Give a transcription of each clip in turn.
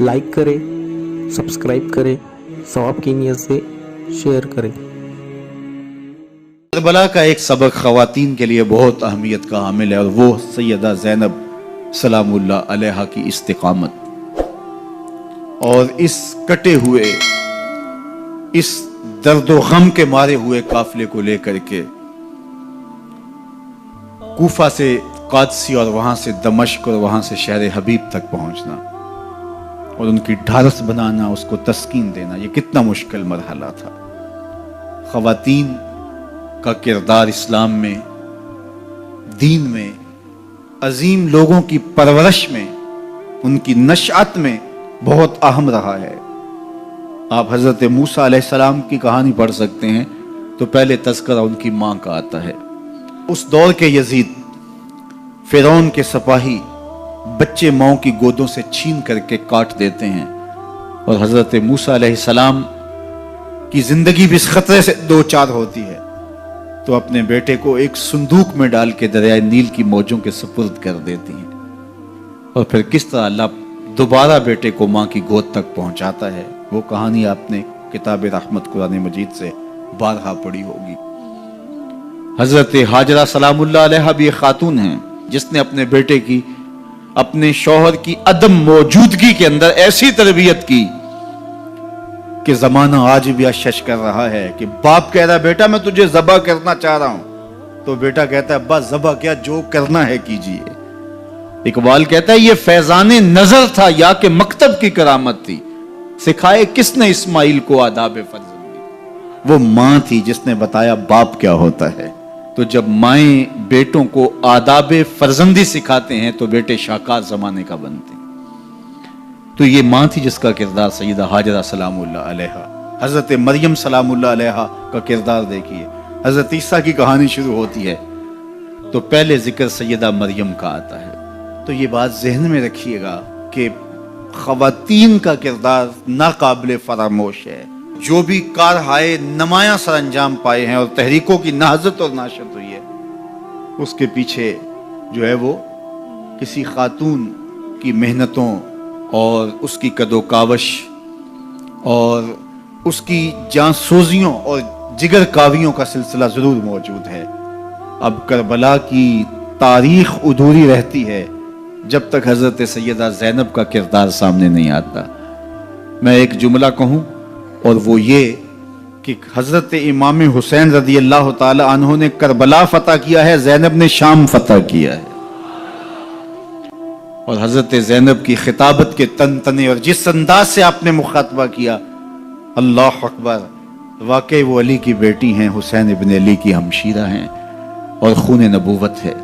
Like करें, subscribe करें, सवाब की नीयत से शेयर करें। करबला का एक सबक ख़वातीन के लिए बहुत अहमियत का हामिल है और वो सैयदा ज़ैनब सलामुल्लाह अलैहा की इस्तिक़ामत और इस कटे हुए, इस दर्द व गम के मारे हुए काफिले को लेकर के कूफा से कादसी और वहां से दमश्क और वहां से शहर हबीब तक पहुंचना और उनकी ढारस बनाना, उसको तस्कीन देना, ये कितना मुश्किल मरहला था। ख़वातीन का किरदार इस्लाम में, दीन में, अजीम लोगों की परवरिश में, उनकी नशअत में बहुत अहम रहा है। आप हजरत मूसा अलैहिस्सलाम की कहानी पढ़ सकते हैं तो पहले तज़किरा उनकी माँ का आता है। उस दौर के यजीद, फिरौन के सिपाही बच्चे माओं की गोदों से छीन करके काट देते हैं और हजरत मूसा अलैहिस्सलाम की जिंदगी भी इस खतरे से दो चार होती है तो अपने बेटे को एक संदूक में डाल के दरियाए नील की मौजों के सुपुर्द कर देती हैं और फिर किस तरह अल्लाह दोबारा बेटे को माँ की गोद तक पहुंचाता है, वो कहानी आपने किताब रहमत कुरान मजीद से बारहा पढ़ी होगी। हजरत हाजरा सलामुल्लाह अलैहा भी एक खातून हैं जिसने अपने बेटे की, अपने शौहर की अदम मौजूदगी के अंदर ऐसी तरबियत की कि जमाना आज भी अशश कर रहा है कि बाप कह रहा है बेटा मैं तुझे ज़बा करना चाह रहा हूं तो बेटा कहता है अब्बा ज़बा क्या, जो करना है कीजिए। इकबाल कहता है ये फैजाने नजर था या कि मकतब की करामत थी, सिखाए किसने इस्माइल को आदाब फर्जंदी। वो मां थी जिसने बताया बाप क्या होता है। तो जब माएं बेटों को आदाब फर्जंदी सिखाते हैं तो बेटे शाहकार जमाने का बनते हैं। तो ये मां थी जिसका किरदार सैयदा हाजरा सलामुल्लाह अलैहा, हजरत मरियम सलामुल्लाह अलैहा का किरदार देखिए। हजरत ईसा की कहानी शुरू होती है तो पहले जिक्र सैयदा मरियम का आता है। तो ये बात जहन में रखिएगा कि ख़वातीन का किरदार नाकाबिल फरामोश है। जो भी कारहाय नमाया सर अंजाम पाए हैं और तहरीकों की नाहजत और नाशत हुई है, उसके पीछे जो है वो किसी खातून की मेहनतों और उसकी कदोकावश और उसकी जांसूजियों और जिगर कावियों का सिलसिला जरूर मौजूद है। अब करबला की तारीख अधूरी रहती है जब तक हजरत सैयदा ज़ैनब का किरदार सामने नहीं आता। मैं एक जुमला कहूं और वो ये कि हजरत इमाम हुसैन रज़ी अल्लाह ताला अन्हु ने करबला फतह किया है, ज़ैनब ने शाम फतह किया है। और हजरत ज़ैनब की खिताबत के तन तने और जिस अंदाज से आपने मुखातबा किया, अल्लाह अकबर, वाकई वो अली की बेटी हैं, हुसैन इब्न अली की हमशीरा हैं और खून नबूवत है।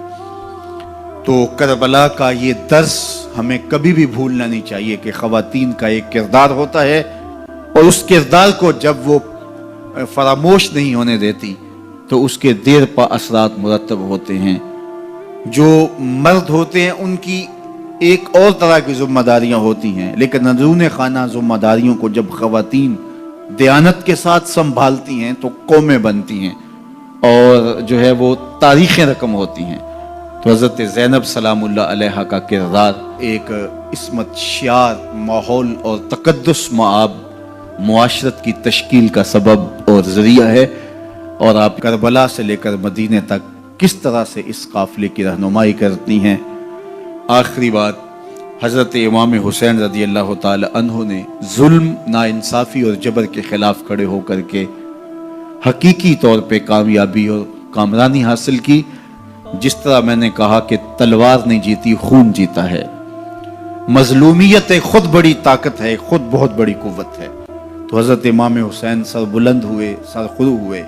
तो करबला का ये दर्स हमें कभी भी भूलना नहीं चाहिए कि ख़वातीन का एक किरदार होता है और उस किरदार को जब वो फरामोश नहीं होने देती तो उसके देर पा असरात मुरतब होते हैं। जो मर्द होते हैं उनकी एक और तरह की जिम्मेदारियां होती हैं, लेकिन अंदरूने खाना जिम्मेदारियों को जब ख़वातीन दयानत के साथ संभालती हैं तो कौमें बनती हैं और जो है वो तारीखें रकम होती हैं। तो हज़रत ज़ैनब सलामुल्लाह अलैहा का किरदार एक इस्मत शियार माहौल और तक़द्दुस मआब मुआशरत की तश्कील का सबब और ज़रिया है। और आप करबला से लेकर मदीने तक किस तरह से इस काफ़िले की रहनुमाई करती हैं। आखिरी बात, हज़रत इमाम हुसैन रज़ी अल्लाह ताला अन्हु ने जुल्म, नाइंसाफ़ी और जबर के ख़िलाफ़ खड़े होकर के हकीकी तौर पे कामयाबी और कामरानी हासिल की। जिस तरह मैंने कहा कि तलवार नहीं जीती, खून जीता है। मजलूमियत खुद बड़ी ताकत है, खुद बहुत बड़ी कुव्वत है। तो हज़रत इमाम हुसैन सर बुलंद हुए, सर खुरू हुए